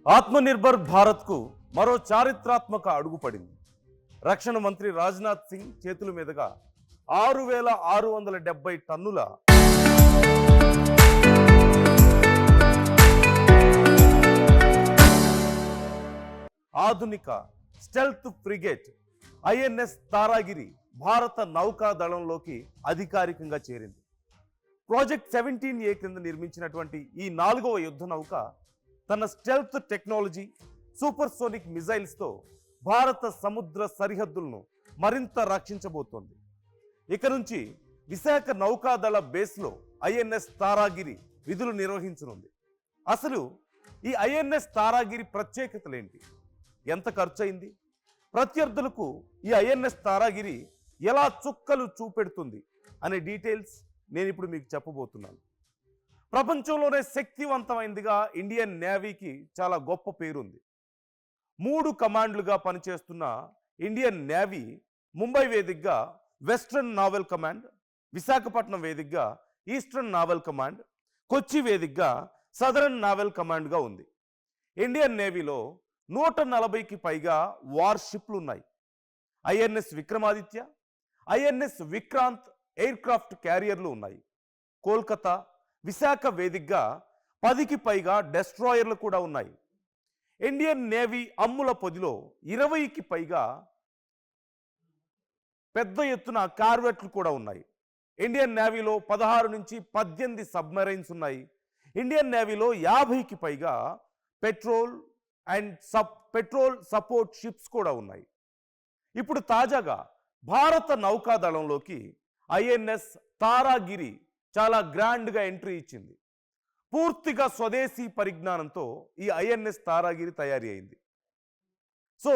ఆత్మనిర్భర్ భారత్కు మరో చారిత్రాత్మక అడుగు పడింది. రక్షణ మంత్రి రాజ్నాథ్ సింగ్ చేతుల మీదుగా 6,670 టన్నుల ఆధునిక స్టెల్త్ ఫ్రిగేట్ ఐఎన్ఎస్ తారాగిరి భారత నౌకా దళంలోకి అధికారికంగా చేరింది. ప్రాజెక్ట్ 17A కింద నిర్మించినటువంటి ఈ 4వ యుద్ధ నౌక తన స్టెల్త్ టెక్నాలజీ, సూపర్సోనిక్ మిజైల్స్తో భారత సముద్ర సరిహద్దులను మరింత రక్షించబోతోంది. ఇక నుంచి విశాఖ నౌకాదళ బేస్లో ఐఎన్ఎస్ తారాగిరి విధులు నిర్వహించనుంది. అసలు ఈ ఐఎన్ఎస్ తారాగిరి ప్రత్యేకతలేంటి, ఎంత ఖర్చయింది, ప్రత్యర్థులకు ఈ ఐఎన్ఎస్ తారాగిరి ఎలా చుక్కలు చూపెడుతుంది అనే డీటెయిల్స్ నేను ఇప్పుడు మీకు చెప్పబోతున్నాను. ప్రపంచంలోనే శక్తివంతమైనదిగా ఇండియన్ నేవీకి చాలా గొప్ప పేరుంది. 3 కమాండ్లుగా పనిచేస్తున్న ఇండియన్ నేవీ ముంబై వేదికగా వెస్ట్రన్ నావల్ కమాండ్, విశాఖపట్నం వేదికగా ఈస్టర్న్ నావల్ కమాండ్, కొచ్చి వేదికగా సదరన్ నావల్ కమాండ్గా ఉంది. ఇండియన్ నేవీలో 140కి పైగా వార్షిప్లు ఉన్నాయి. INS Vikramaditya, INS Vikrant air craft క్యారియర్లు ఉన్నాయి. కోల్కతా, విశాఖ వేదికగా 10కి పైగా డెస్ట్రాయర్లు కూడా ఉన్నాయి. ఇండియన్ నేవీ అమ్ముల పొదిలో 20కి పైగా పెద్ద ఎత్తున కార్వెట్లు కూడా ఉన్నాయి. ఇండియన్ నేవీలో 16 నుంచి 18 సబ్మెరైన్స్ ఉన్నాయి. ఇండియన్ నేవీలో 50కి పైగా పెట్రోల్ సపోర్ట్ షిప్స్ కూడా ఉన్నాయి. ఇప్పుడు తాజాగా భారత నౌకాదళంలోకి ఐఎన్ఎస్ తారాగిరి చాలా గ్రాండ్గా ఎంట్రీ ఇచ్చింది. పూర్తిగా స్వదేశీ పరిజ్ఞానంతో ఈ ఐఎన్ఎస్ తారాగిరి తయారీ అయింది. సో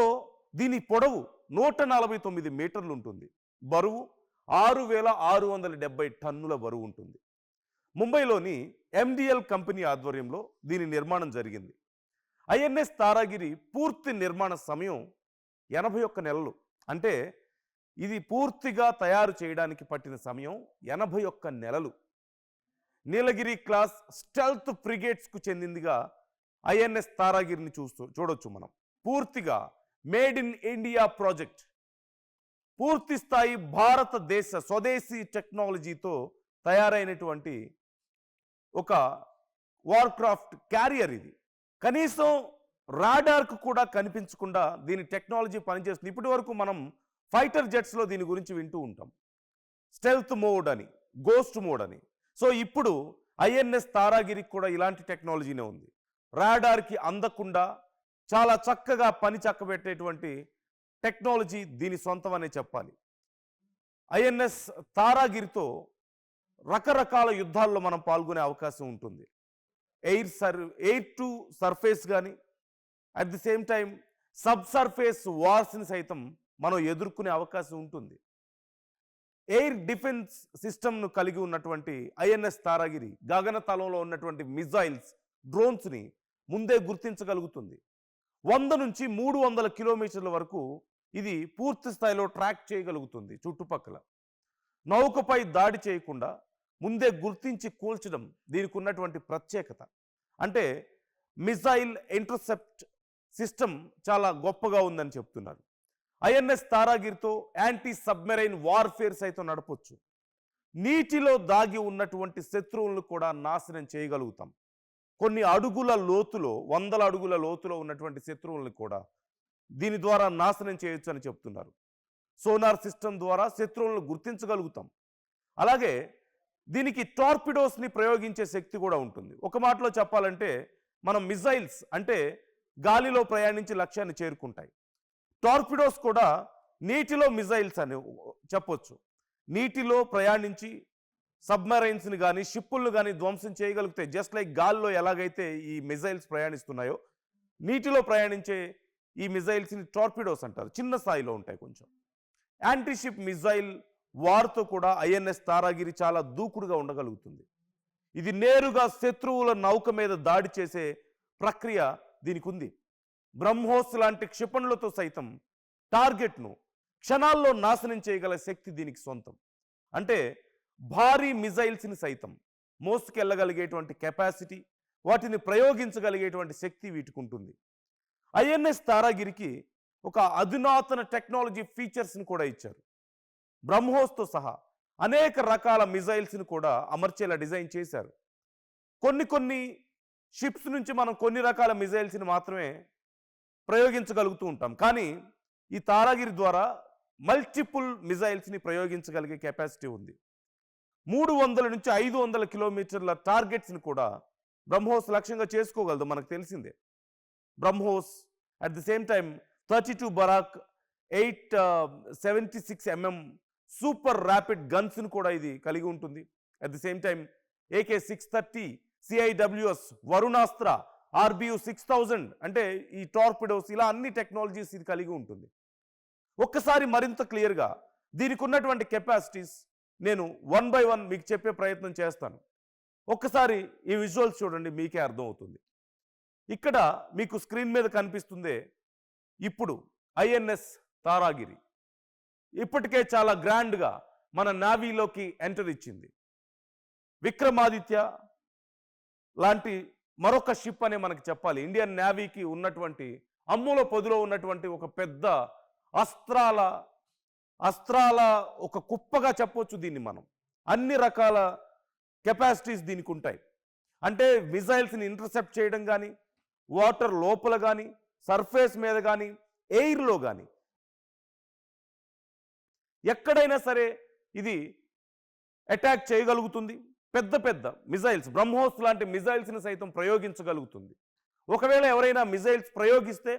దీని పొడవు 149 మీటర్లు ఉంటుంది. బరువు 6,670 టన్నుల బరువు ఉంటుంది. ముంబైలోని ఎండిఎల్ కంపెనీ ఆధ్వర్యంలో దీని నిర్మాణం జరిగింది. ఐఎన్ఎస్ తారాగిరి పూర్తి నిర్మాణ సమయం 81 నెలలు. అంటే ఇది పూర్తిగా తయారు చేయడానికి పట్టిన సమయం 81 నెలలు. నీలగిరి క్లాస్ స్టెల్త్ ఫ్రిగేట్స్కు చెందిందిగా ఐఎన్ఎస్ తారాగిరిని చూడొచ్చు మనం. పూర్తిగా మేడ్ ఇన్ ఇండియా ప్రాజెక్ట్, పూర్తి స్థాయి భారతదేశ స్వదేశీ టెక్నాలజీతో తయారైనటువంటి ఒక వార్క్రాఫ్ట్ క్యారియర్ ఇది. కనీసం రాడార్కు కూడా కనిపించకుండా దీని టెక్నాలజీ పనిచేస్తుంది. ఇప్పటి వరకు మనం ఫైటర్ జెట్స్లో దీని గురించి వింటూ ఉంటాం, స్టెల్త్ మోడ్ అని, గోస్ట్ మోడ్ అని. సో ఇప్పుడు ఐఎన్ఎస్ తారాగిరికి కూడా ఇలాంటి టెక్నాలజీనే ఉంది. రాడార్కి అందకుండా చాలా చక్కగా పని చక్కబెట్టేటువంటి టెక్నాలజీ దీని సొంతం అనే చెప్పాలి. ఐఎన్ఎస్ తారాగిరితో రకరకాల యుద్ధాల్లో మనం పాల్గొనే అవకాశం ఉంటుంది. ఎయిర్ టు సర్ఫేస్ కానీ, at the same time sub surface వార్స్ని సైతం మనం ఎదుర్కొనే అవకాశం ఉంటుంది. ఎయిర్ డిఫెన్స్ సిస్టమ్ను కలిగి ఉన్నటువంటి ఐఎన్ఎస్ తారాగిరి గగనతలంలో ఉన్నటువంటి మిజైల్స్, డ్రోన్స్ని ముందే గుర్తించగలుగుతుంది. 100 నుంచి 300 కిలోమీటర్ల వరకు ఇది పూర్తి స్థాయిలో ట్రాక్ చేయగలుగుతుంది. చుట్టుపక్కల నౌకపై దాడి చేయకుండా ముందే గుర్తించి కూల్చడం దీనికి ఉన్నటువంటి ప్రత్యేకత. అంటే మిజైల్ ఇంటర్సెప్ట్ సిస్టమ్ చాలా గొప్పగా ఉందని చెప్తున్నారు. ఐఎన్ఎస్ తారాగిరితో యాంటీ సబ్మెరైన్ వార్ఫేర్ సైతం నడపొచ్చు. నీటిలో దాగి ఉన్నటువంటి శత్రువులను కూడా నాశనం చేయగలుగుతాం. కొన్ని అడుగుల లోతులో, 100 అడుగుల లోతులో ఉన్నటువంటి శత్రువులను కూడా దీని ద్వారా నాశనం చేయొచ్చు అని చెప్తున్నారు. సోనార్ సిస్టమ్ ద్వారా శత్రువులను గుర్తించగలుగుతాం. అలాగే దీనికి టార్పిడోస్ని ప్రయోగించే శక్తి కూడా ఉంటుంది. ఒక మాటలో చెప్పాలంటే మనం మిజైల్స్ అంటే గాలిలో ప్రయాణించి లక్ష్యాన్ని చేరుకుంటాయి. టార్పిడోస్ కూడా నీటిలో మిజైల్స్ అని చెప్పొచ్చు. నీటిలో ప్రయాణించి సబ్మెరైన్స్ని కానీ షిప్పులను కానీ ధ్వంసం చేయగలుగుతాయి. జస్ట్ లైక్ గాల్లో ఎలాగైతే ఈ మిజైల్స్ ప్రయాణిస్తున్నాయో, నీటిలో ప్రయాణించే ఈ మిజైల్స్ని టార్పిడోస్ అంటారు. చిన్న స్థాయిలో ఉంటాయి కొంచెం. యాంటీషిప్ మిజైల్ వార్తో కూడా ఐఎన్ఎస్ తారాగిరి చాలా దూకుడుగా ఉండగలుగుతుంది. ఇది నేరుగా శత్రువుల నౌక మీద దాడి చేసే ప్రక్రియ దీనికి ఉంది. బ్రహ్మోస్ లాంటి క్షిపణులతో సైతం టార్గెట్ను క్షణాల్లో నాశనం చేయగల శక్తి దీనికి సొంతం. అంటే భారీ మిజైల్స్ని సైతం మోసుకెళ్ళగలిగేటువంటి కెపాసిటీ వాటిని ప్రయోగించగలిగేటువంటి శక్తి వీటికి ఉంటుంది. ఐఎన్ఎస్ తారాగిరికి ఒక అధునాతన టెక్నాలజీ ఫీచర్స్ని కూడా ఇచ్చారు. బ్రహ్మోస్తో సహా అనేక రకాల మిజైల్స్ని కూడా అమర్చేలా డిజైన్ చేశారు. కొన్ని షిప్స్ నుంచి మనం కొన్ని రకాల మిజైల్స్ని మాత్రమే ప్రయోగించగలుగుతూ ఉంటాం. కానీ ఈ తారాగిరి ద్వారా మల్టిపుల్ మిజైల్స్ని ప్రయోగించగలిగే కెపాసిటీ ఉంది. 300 నుంచి 500 కిలోమీటర్ల టార్గెట్స్ని కూడా బ్రహ్మోస్ లక్ష్యంగా చేసుకోగలదు, మనకు తెలిసిందే. BrahMos at the same time 32 Barak 876mm super rapid గన్స్ని కూడా ఇది కలిగి ఉంటుంది. At the same time AK-630 CIWS Varunastra RBU 6000 అంటే ఈ టార్పిడోస్, ఇలా అన్ని టెక్నాలజీస్ ఇది కలిగి ఉంటుంది. ఒక్కసారి మరింత క్లియర్గా దీనికి ఉన్నటువంటి కెపాసిటీస్ నేను 1 by 1 మీకు చెప్పే ప్రయత్నం చేస్తాను. ఒక్కసారి ఈ విజువల్స్ చూడండి, మీకే అర్థమవుతుంది. ఇక్కడ మీకు స్క్రీన్ మీద కనిపిస్తుందే ఇప్పుడు ఐఎన్ఎస్ తారాగిరి. ఇప్పటికే చాలా గ్రాండ్గా మన నావీలోకి ఎంటర్ ఇచ్చింది. విక్రమాదిత్య లాంటి మరొక షిప్ అనే మనకి చెప్పాలి. ఇండియన్ నేవీకి ఉన్నటువంటి అమ్ముల పొదిలో ఉన్నటువంటి ఒక పెద్ద అస్త్రాల ఒక కుప్పగా చెప్పొచ్చు దీన్ని మనం. అన్ని రకాల కెపాసిటీస్ దీనికి ఉంటాయి. అంటే మిజైల్స్ని ఇంటర్సెప్ట్ చేయడం కానీ, వాటర్ లోపల కానీ, సర్ఫేస్ మీద కానీ, ఎయిర్లో కానీ, ఎక్కడైనా సరే ఇది అటాక్ చేయగలుగుతుంది. పెద్ద పెద్ద మిజైల్స్, బ్రహ్మోస్ లాంటి మిజైల్స్ని సైతం ప్రయోగించగలుగుతుంది. ఒకవేళ ఎవరైనా మిజైల్స్ ప్రయోగిస్తే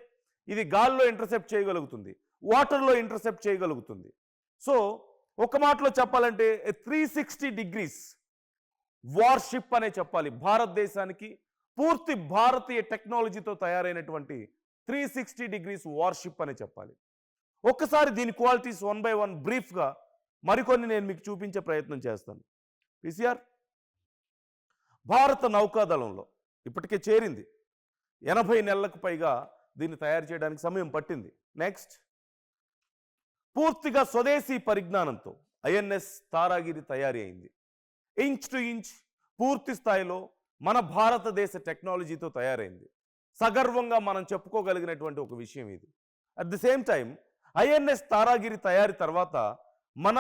ఇది గాల్లో ఇంటర్సెప్ట్ చేయగలుగుతుంది, వాటర్లో ఇంటర్సెప్ట్ చేయగలుగుతుంది. సో ఒక మాటలో చెప్పాలంటే 360 డిగ్రీస్ వార్షిప్ అనే చెప్పాలి. భారతదేశానికి పూర్తి భారతీయ టెక్నాలజీతో తయారైనటువంటి 360 డిగ్రీస్ వార్షిప్ అనే చెప్పాలి. ఒక్కసారి దీని క్వాలిటీస్ 1 by 1 బ్రీఫ్గా మరికొన్ని నేను మీకు చూపించే ప్రయత్నం చేస్తాను. పిసిఆర్ భారత నౌకాదళంలో ఇప్పటికే చేరింది. 80 నెలలకు పైగా దీన్ని తయారు చేయడానికి సమయం పట్టింది. నెక్స్ట్, పూర్తిగా స్వదేశీ పరిజ్ఞానంతో ఐఎన్ఎస్ తారాగిరి తయారీ అయింది. ఇంచ్ టు ఇంచ్ పూర్తి స్థాయిలో మన భారతదేశ టెక్నాలజీతో తయారైంది. సగర్వంగా మనం చెప్పుకోగలిగినటువంటి ఒక విషయం ఇది. At the same time INS Taragiri తయారీ తర్వాత మన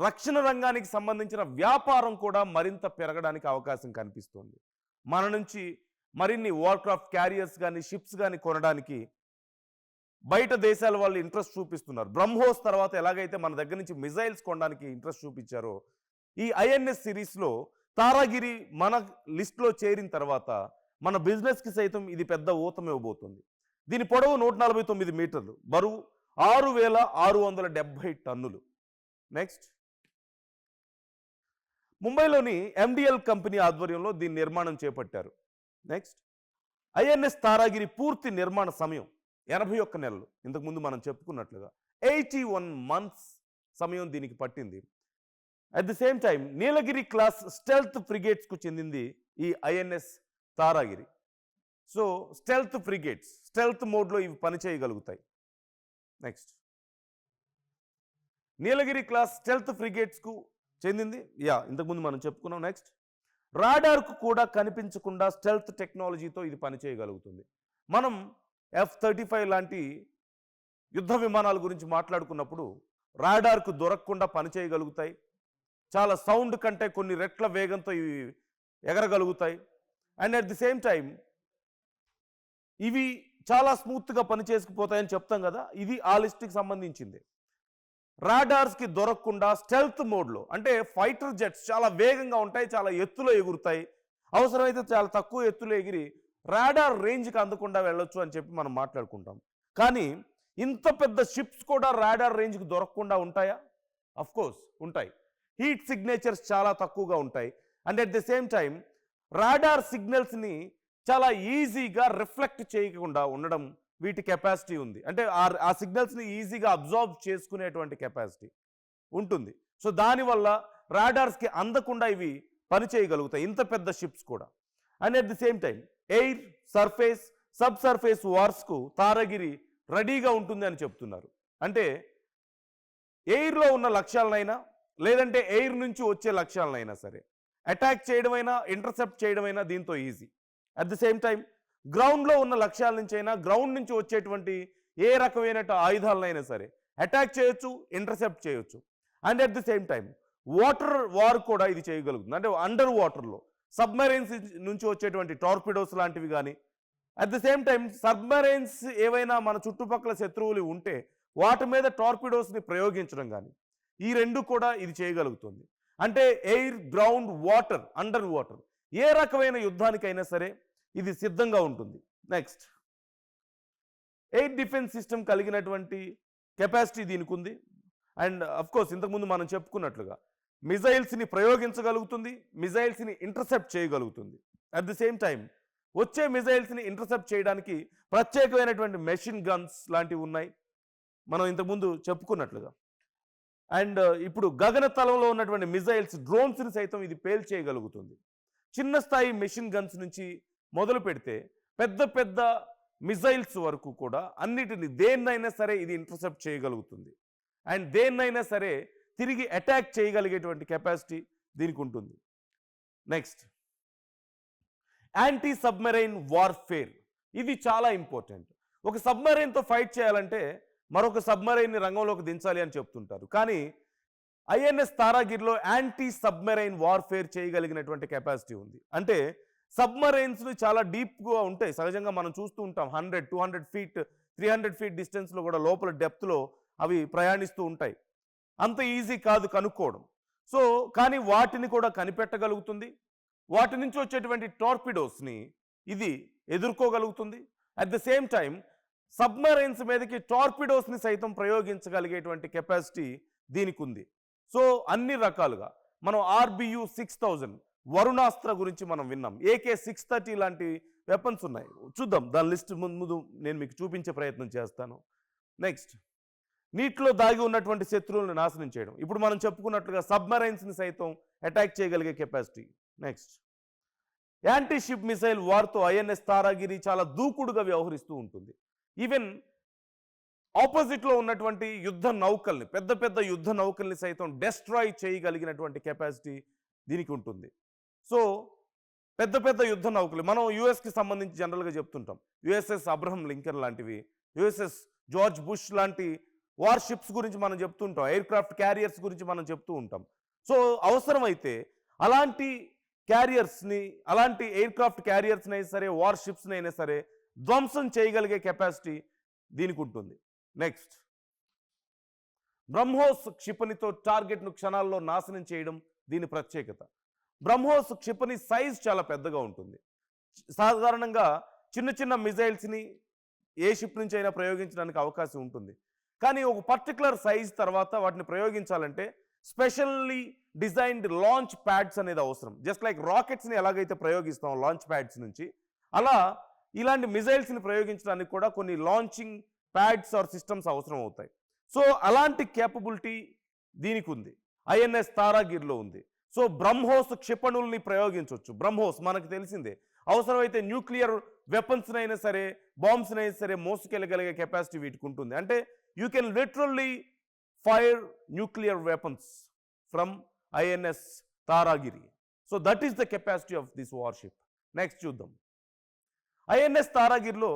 రక్షణ రంగానికి సంబంధించిన వ్యాపారం కూడా మరింత పెరగడానికి అవకాశం కనిపిస్తుంది. మన నుంచి మరిన్ని వార్క్రాఫ్ట్ క్యారియర్స్ కానీ, షిప్స్ కానీ కొనడానికి బయట దేశాల వాళ్ళు ఇంట్రెస్ట్ చూపిస్తున్నారు. బ్రహ్మోస్ తర్వాత ఎలాగైతే మన దగ్గర నుంచి మిజైల్స్ కొనడానికి ఇంట్రెస్ట్ చూపించారో, ఈ ఐఎన్ఎస్ సిరీస్లో తారాగిరి మన లిస్ట్లో చేరిన తర్వాత మన బిజినెస్కి సైతం ఇది పెద్ద ఊతం ఇవ్వబోతుంది. దీని పొడవు 149 మీటర్లు, బరువు 6670 టన్నులు. నెక్స్ట్, ముంబైలోని MDL కంపెనీ ఆధ్వర్యంలో దీని నిర్మాణం చేపట్టారు. నెక్స్ట్, ఐఎన్ఎస్ తారాగిరి పూర్తి నిర్మాణ సమయం 81 నెలలు. ఇంతకుముందు మనం చెప్పుకున్నట్లుగా 81 months సమయం దీనికి పట్టింది. At the same time Nilgiri class stealth ఫ్రిగేట్స్కు చెందింది ఈ INS Taragiri. So stealth frigates, stealth మోడ్లో ఇవి పనిచేయగలుగుతాయి. నెక్స్ట్, నీలగిరి క్లాస్ స్టెల్త్ ఫ్రిగేట్స్కు చెందింది, ఇంతకుముందు మనం చెప్పుకున్నాం. నెక్స్ట్, రాడార్కు కూడా కనిపించకుండా స్టెల్త్ టెక్నాలజీతో ఇది పనిచేయగలుగుతుంది. మనం F-35 లాంటి యుద్ధ విమానాల గురించి మాట్లాడుకున్నప్పుడు రాడార్కు దొరకకుండా పనిచేయగలుగుతాయి. చాలా సౌండ్ కంటే కొన్ని రెట్ల వేగంతో ఇవి ఎగరగలుగుతాయి. And at the same time ఇవి చాలా స్మూత్గా పనిచేసుకుపోతాయని చెప్తాం కదా, ఇది ఆ లిస్ట్కి సంబంధించింది. రాడార్స్కి దొరకకుండా స్టెల్త్ మోడ్లో, అంటే ఫైటర్ జెట్స్ చాలా వేగంగా ఉంటాయి, చాలా ఎత్తులో ఎగురుతాయి, అవసరమైతే చాలా తక్కువ ఎత్తులో ఎగిరి రాడార్ రేంజ్కి అందకుండా వెళ్ళొచ్చు అని చెప్పి మనం మాట్లాడుకుంటాం. కానీ ఇంత పెద్ద షిప్స్ కూడా రాడార్ రేంజ్కి దొరకకుండా ఉంటాయా? అఫ్ కోర్స్ ఉంటాయి. హీట్ సిగ్నేచర్స్ చాలా తక్కువగా ఉంటాయి. And at the same time radar సిగ్నల్స్ని చాలా ఈజీగా రిఫ్లెక్ట్ చేయకుండా ఉండడం వీటి కెపాసిటీ ఉంది. అంటే ఆ సిగ్నల్స్ని ఈజీగా అబ్జార్బ్ చేసుకునేటువంటి కెపాసిటీ ఉంటుంది. సో దానివల్ల రాడార్స్కి అందకుండా ఇవి పనిచేయగలుగుతాయి, ఇంత పెద్ద షిప్స్ కూడా. And at the same time air, surface, sub surface వార్స్కు తారాగిరి రెడీగా ఉంటుంది అని చెప్తున్నారు. అంటే ఎయిర్లో ఉన్న లక్ష్యాలనైనా, లేదంటే ఎయిర్ నుంచి వచ్చే లక్ష్యాలనైనా సరే అటాక్ చేయడమైనా, ఇంటర్సెప్ట్ చేయడమైనా దీంతో easy. At the same time గ్రౌండ్లో ఉన్న లక్ష్యాల నుంచి అయినా, గ్రౌండ్ నుంచి వచ్చేటువంటి ఏ రకమైన ఆయుధాలనైనా సరే అటాక్ చేయొచ్చు, ఇంటర్సెప్ట్ చేయొచ్చు. And at the same time water war కూడా ఇది చేయగలుగుతుంది. అంటే అండర్ వాటర్లో సబ్మెరైన్స్ నుంచి వచ్చేటువంటి టార్పిడోస్ లాంటివి కానీ, at the same time submarines ఏవైనా మన చుట్టుపక్కల శత్రువులు ఉంటే వాటి మీద టార్పిడోస్ని ప్రయోగించడం కానీ, ఈ రెండు కూడా ఇది చేయగలుగుతుంది. అంటే air, ground, water, underwater ఏ రకమైన యుద్ధానికైనా సరే ఇది సిద్ధంగా ఉంటుంది. నెక్స్ట్, ఎయిర్ డిఫెన్స్ సిస్టమ్ కలిగినటువంటి కెపాసిటీ దీనికి ఉంది. అండ్ అఫ్కోర్స్ ఇంతకుముందు మనం చెప్పుకున్నట్లుగా మిజైల్స్ని ప్రయోగించగలుగుతుంది, మిజైల్స్ని ఇంటర్సెప్ట్ చేయగలుగుతుంది. అట్ ది సేమ్ టైం వచ్చే మిజైల్స్ని ఇంటర్సెప్ట్ చేయడానికి ప్రత్యేకమైనటువంటి మెషిన్ గన్స్ లాంటివి ఉన్నాయి, మనం ఇంతకుముందు చెప్పుకున్నట్లుగా. అండ్ ఇప్పుడు గగనతలంలో ఉన్నటువంటి మిజైల్స్, డ్రోన్స్ని సైతం ఇది పేల్చేయగలుగుతుంది. చిన్న స్థాయి మెషిన్ గన్స్ నుంచి మొదలు పెడితే పెద్ద పెద్ద మిజైల్స్ వరకు కూడా అన్నిటిని దేన్నైనా సరే ఇది ఇంటర్సెప్ట్ చేయగలుగుతుంది. అండ్ దేన్నైనా సరే తిరిగి అటాక్ చేయగలిగేటువంటి కెపాసిటీ దీనికి ఉంటుంది. Next, anti submarine warfare. ఇది చాలా ఇంపార్టెంట్. ఒక సబ్మెరైన్తో ఫైట్ చేయాలంటే మరొక సబ్మెరైన్ని రంగంలోకి దించాలి అని చెప్తుంటారు. కానీ ఐఎన్ఎస్ తారాగిరిలో యాంటీ సబ్మెరైన్ వార్ఫేర్ చేయగలిగినటువంటి కెపాసిటీ ఉంది. అంటే సబ్మరైన్స్ని చాలా డీప్గా ఉంటాయి, సహజంగా మనం చూస్తూ ఉంటాం. 100, 200 ఫీట్, 300 ఫీట్ డిస్టెన్స్లో కూడా లోపల డెప్త్లో అవి ప్రయాణిస్తూ ఉంటాయి. అంత ఈజీ కాదు కనుక్కోవడం. సో కానీ వాటిని కూడా కనిపెట్టగలుగుతుంది. వాటి నుంచి వచ్చేటువంటి టార్పిడోస్ని ఇది ఎదుర్కోగలుగుతుంది. అట్ ద సేమ్ టైం సబ్మరైన్స్ మీదకి టార్పిడోస్ని సైతం ప్రయోగించగలిగేటువంటి కెపాసిటీ దీనికి ఉంది. సో అన్ని రకాలుగా మనం RBU 6000 వరుణాస్త్ర గురించి మనం విన్నాం. AK-630 లాంటి వెపన్స్ ఉన్నాయి. చూద్దాం, దాని లిస్ట్ ముందు నేను మీకు చూపించే ప్రయత్నం చేస్తాను. నెక్స్ట్, నీటిలో దాగి ఉన్నటువంటి శత్రువులను నాశనం చేయడం. ఇప్పుడు మనం చెప్పుకున్నట్లుగా సబ్మరైన్స్ని సైతం అటాక్ చేయగలిగే capacity. Next, anti ship missile వార్తో ఐఎన్ఎస్ తారాగిరి చాలా దూకుడుగా వ్యవహరిస్తూ ఉంటుంది. ఈవెన్ ఆపోజిట్లో ఉన్నటువంటి యుద్ధ నౌకల్ని, పెద్ద పెద్ద యుద్ధ నౌకల్ని సైతం డెస్ట్రాయ్ చేయగలిగినటువంటి కెపాసిటీ దీనికి ఉంటుంది. సో పెద్ద పెద్ద యుద్ధ నౌకలు మనం యుఎస్కి సంబంధించి జనరల్గా చెప్తుంటాం. USS అబ్రహం లింకన్ లాంటివి, USS జార్జ్ బుష్ లాంటి వార్ షిప్స్ గురించి మనం చెప్తుంటాం, ఎయిర్ క్రాఫ్ట్ క్యారియర్స్ గురించి మనం చెప్తూ ఉంటాం. సో అవసరమైతే అలాంటి క్యారియర్స్ని, అలాంటి ఎయిర్ క్రాఫ్ట్ క్యారియర్స్ని అయినా సరే, వార్ షిప్స్ని అయినా సరే ధ్వంసం చేయగలిగే కెపాసిటీ దీనికి ఉంటుంది. నెక్స్ట్, బ్రహ్మోస్ క్షిపణితో టార్గెట్ను క్షణాల్లో నాశనం చేయడం దీని ప్రత్యేకత. బ్రహ్మోస్ క్షిపణి సైజ్ చాలా పెద్దగా ఉంటుంది. సాధారణంగా చిన్న చిన్న మిజైల్స్ని ఏ షిప్ నుంచి అయినా ప్రయోగించడానికి అవకాశం ఉంటుంది. కానీ ఒక పర్టికులర్ సైజ్ తర్వాత వాటిని ప్రయోగించాలంటే స్పెషల్లీ డిజైన్డ్ లాంచ్ ప్యాడ్స్ అనేది అవసరం. జస్ట్ లైక్ రాకెట్స్ని ఎలాగైతే ప్రయోగిస్తాం లాంచ్ ప్యాడ్స్ నుంచి, అలా ఇలాంటి మిజైల్స్ని ప్రయోగించడానికి కూడా కొన్ని లాంచింగ్ ప్యాడ్స్ ఆర్ సిస్టమ్స్ అవసరం అవుతాయి. సో అలాంటి కేపబిలిటీ దీనికి ఉంది, ఐఎన్ఎస్ తారాగిరిలో ఉంది. సో బ్రహ్మోస్ క్షిపణుల్ని ప్రయోగించవచ్చు. బ్రహ్మోస్ మనకు తెలిసిందే, అవసరమైతే న్యూక్లియర్ వెపన్స్నైనా సరే, బాంబ్స్నైనా సరే మోసుకెళ్ళగలిగే కెపాసిటీ వీటికి ఉంటుంది. అంటే you can literally fire nuclear weapons from INS Taragiri. So that is the capacity of this warship. Next చూద్దాం. ఐఎన్ఎస్ తారాగిరిలో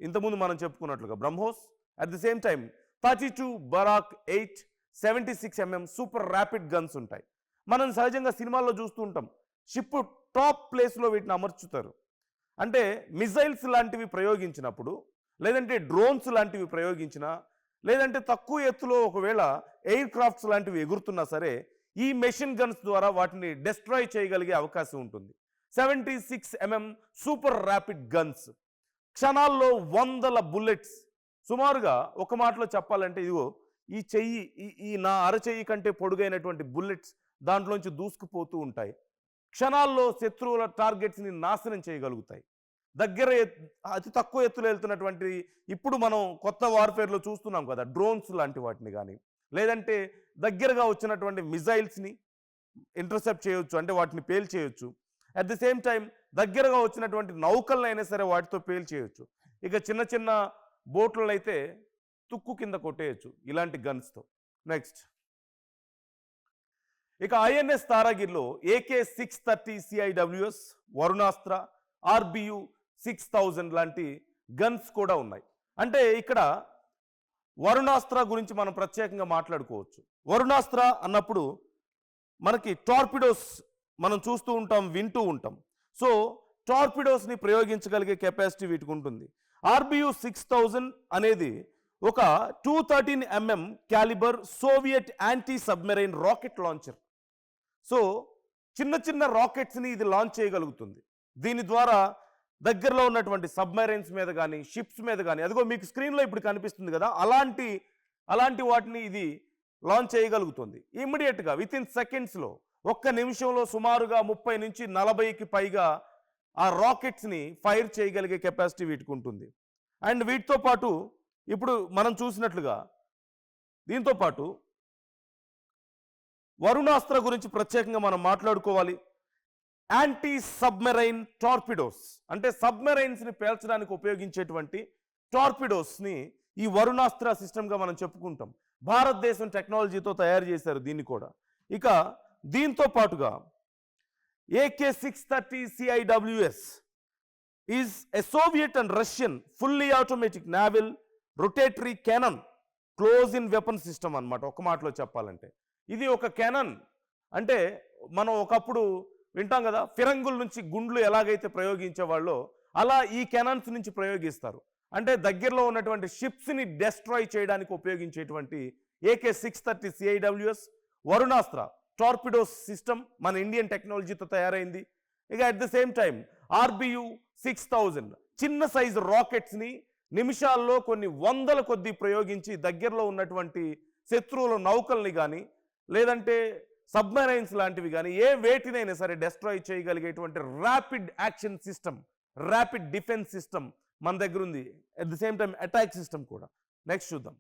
ఇంతకుముందు మనం చెప్పుకున్నట్లుగా BrahMos, at the same time 32 Barak 8 76mm super rapid guns ఉంటాయి. మనం సహజంగా సినిమాల్లో చూస్తూ ఉంటాం, షిప్ టాప్ ప్లేస్లో వీటిని అమర్చుతారు. అంటే మిజైల్స్ లాంటివి ప్రయోగించినప్పుడు, లేదంటే డ్రోన్స్ లాంటివి ప్రయోగించినా, లేదంటే తక్కువ ఎత్తులో ఒకవేళ ఎయిర్ క్రాఫ్ట్స్ లాంటివి ఎగురుతున్నా సరే ఈ మెషిన్ గన్స్ ద్వారా వాటిని డెస్ట్రాయ్ చేయగలిగే అవకాశం ఉంటుంది. 76mm సూపర్ ర్యాపిడ్ గన్స్ క్షణాల్లో 100 బుల్లెట్స్, సుమారుగా ఒక మాటలో చెప్పాలంటే ఇదిగో ఈ చెయ్యి, ఈ నా అరచెయ్యి కంటే పొడుగైనటువంటి బుల్లెట్స్ దాంట్లోంచి దూసుకుపోతూ ఉంటాయి. క్షణాల్లో శత్రువుల టార్గెట్స్ని నాశనం చేయగలుగుతాయి. దగ్గర అతి తక్కువ ఎత్తులో వెళ్తున్నటువంటి, ఇప్పుడు మనం కొత్త వార్ఫేర్లో చూస్తున్నాం కదా, డ్రోన్స్ లాంటి వాటిని కానీ, లేదంటే దగ్గరగా వచ్చినటువంటి మిజైల్స్ని ఇంటర్సెప్ట్ చేయొచ్చు, అంటే వాటిని పేల్చేయొచ్చు. అట్ ది సేమ్ టైం దగ్గరగా వచ్చినటువంటి నౌకలనైనా సరే వాటితో పేల్చేయొచ్చు. ఇక చిన్న చిన్న బోట్లను అయితే తుక్కు కింద కొట్టేయచ్చు ఇలాంటి గన్స్తో. నెక్స్ట్, ఇక ఐఎన్ఎస్ తారాగిరిలో AK-630 CIWS వరుణాస్త్ర RBU 6000 లాంటి గన్స్ కూడా ఉన్నాయి. అంటే ఇక్కడ వరుణాస్త్ర గురించి మనం ప్రత్యేకంగా మాట్లాడుకోవచ్చు. వరుణాస్త్ర అన్నప్పుడు మనకి టార్పిడోస్ మనం చూస్తూ ఉంటాం, వింటూ ఉంటాం. సో టార్పిడోస్ని ప్రయోగించగలిగే కెపాసిటీ వీటికి ఉంటుంది. RBU 6000 అనేది ఒక 213 mm calibre Soviet anti submarine rocket launcher. So చిన్న చిన్న రాకెట్స్ని ఇది లాంచ్ చేయగలుగుతుంది. దీని ద్వారా దగ్గరలో ఉన్నటువంటి సబ్మెరైన్స్ మీద కానీ, షిప్స్ మీద కానీ, అదిగో మీకు స్క్రీన్లో ఇప్పుడు కనిపిస్తుంది కదా, అలాంటి వాటిని ఇది లాంచ్ చేయగలుగుతుంది. ఇమ్మీడియట్గా విత్ ఇన్ సెకండ్స్లో, ఒక్క నిమిషంలో సుమారుగా 30 నుంచి 40కి పైగా ఆ రాకెట్స్ని ఫైర్ చేయగలిగే కెపాసిటీ వీటికి ఉంటుంది. అండ్ వీటితో పాటు ఇప్పుడు మనం చూసినట్లుగా దీంతో పాటు వరుణాస్త్ర గురించి ప్రత్యేకంగా మనం మాట్లాడుకోవాలి. యాంటీ సబ్మెరైన్ టార్పిడోస్ అంటే సబ్మెరైన్స్ని పేల్చడానికి ఉపయోగించేటువంటి టార్పిడోస్ని ఈ వరుణాస్త్ర సిస్టమ్గా మనం చెప్పుకుంటాం. భారతదేశం టెక్నాలజీతో తయారు చేశారు దీన్ని కూడా. ఇక దీంతో పాటుగా AK-630 CIWS is a Soviet and Russian fully automatic naval rotatory cannon close in weapon system అన్నమాట. ఒక మాటలో చెప్పాలంటే ఇది ఒక కెనన్. అంటే మనం ఒకప్పుడు వింటాం కదా, ఫిరంగుల నుంచి గుండ్లు ఎలాగైతే ప్రయోగించేవాళ్ళో అలా ఈ కెనన్స్ నుంచి ప్రయోగిస్తారు. అంటే దగ్గరలో ఉన్నటువంటి షిప్స్ని డెస్ట్రాయ్ చేయడానికి ఉపయోగించేటువంటి AK-630 CIWS Varunastra torpedoes system మన ఇండియన్ టెక్నాలజీతో తయారైంది. ఇక at the same time RBU 6000 చిన్న సైజు రాకెట్స్ని నిమిషాల్లో కొన్ని వందల కొద్దీ ప్రయోగించి దగ్గరలో ఉన్నటువంటి శత్రువుల నౌకల్ని కానీ, లేదంటే సబ్మెరైన్స్ లాంటివి కానీ, ఏ వేటినైనా సరే డెస్ట్రాయ్ చేయగలిగేటువంటి rapid action system, rapid defence system మన దగ్గర ఉంది. At the same time attack system కూడా. నెక్స్ట్ చూద్దాం.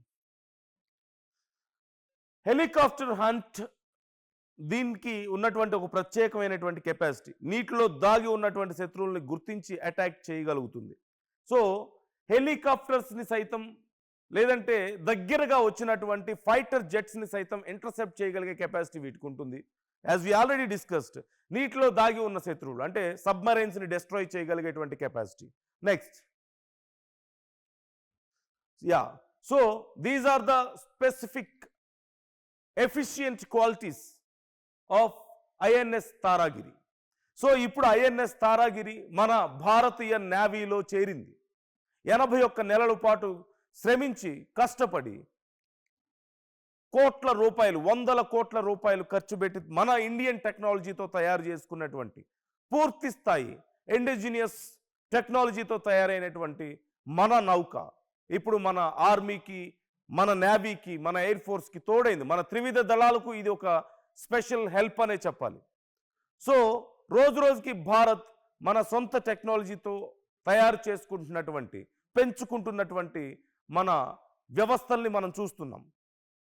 హెలికాప్టర్ హంట్, దీనికి ఉన్నటువంటి ఒక ప్రత్యేకమైనటువంటి కెపాసిటీ, నీటిలో దాగి ఉన్నటువంటి శత్రువుల్ని గుర్తించి అటాక్ చేయగలుగుతుంది. సో హెలికాప్టర్స్ని సైతం, లేదంటే దగ్గరగా వచ్చినటువంటి ఫైటర్ జెట్స్ని సైతం ఇంటర్సెప్ట్ చేయగలిగే కెపాసిటీ వీటికి ఉంటుంది. యాజ్ వి ఆల్రెడీ డిస్కస్డ్, నీటిలో దాగి ఉన్న శత్రువులు అంటే సబ్మరైన్స్ని డెస్ట్రాయ్ చేయగలిగేటువంటి capacity. Next so these are the specific efficient qualities of INS Taragiri. సో ఇప్పుడు INS తారాగిరి మన భారతీయ నేవీలో చేరింది. 81 నెలల పాటు శ్రమించి కష్టపడి కోట్ల రూపాయలు, వందల కోట్ల రూపాయలు ఖర్చు పెట్టి మన ఇండియన్ టెక్నాలజీతో తయారు చేసుకున్నటువంటి పూర్తి స్థాయి ఇండిజినియస్ టెక్నాలజీతో తయారైనటువంటి మన నౌక ఇప్పుడు మన ఆర్మీకి, మన నేవీకి, మన ఎయిర్ ఫోర్స్కి తోడైంది. మన త్రివిధ దళాలకు ఇది ఒక స్పెషల్ హెల్ప్ అనే చెప్పాలి. సో రోజు రోజుకి భారత్ మన సొంత టెక్నాలజీతో తయారు చేసుకుంటున్నటువంటి, పెంచుకుంటున్నటువంటి మన వ్యవస్థల్ని మనం చూస్తున్నాం.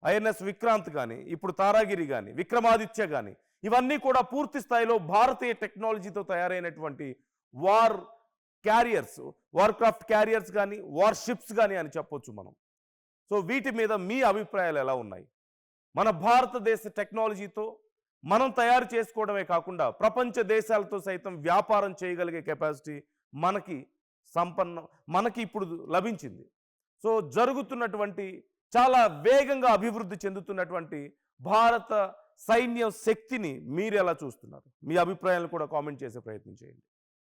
INS విక్రాంత్ కానీ, ఇప్పుడు తారాగిరి కానీ, విక్రమాదిత్య కానీ, ఇవన్నీ కూడా పూర్తి స్థాయిలో భారతీయ టెక్నాలజీతో తయారైనటువంటి war carriers, war craft carriers కానీ, వార్ షిప్స్ కానీ అని చెప్పొచ్చు మనం. సో వీటి మీద మీ అభిప్రాయాలు ఎలా ఉన్నాయి? మన భారతదేశ టెక్నాలజీతో మనం తయారు చేసుకోవడమే కాకుండా ప్రపంచ దేశాలతో సైతం వ్యాపారం చేయగలిగే కెపాసిటీ మనకి ఇప్పుడు లభించింది. సో జరుగుతున్నటువంటి, చాలా వేగంగా అభివృద్ధి చెందుతున్నటువంటి భారత సైన్య శక్తిని మీరు ఎలా చూస్తున్నారు? మీ అభిప్రాయాలను కూడా కామెంట్ చేసే ప్రయత్నం చేయండి.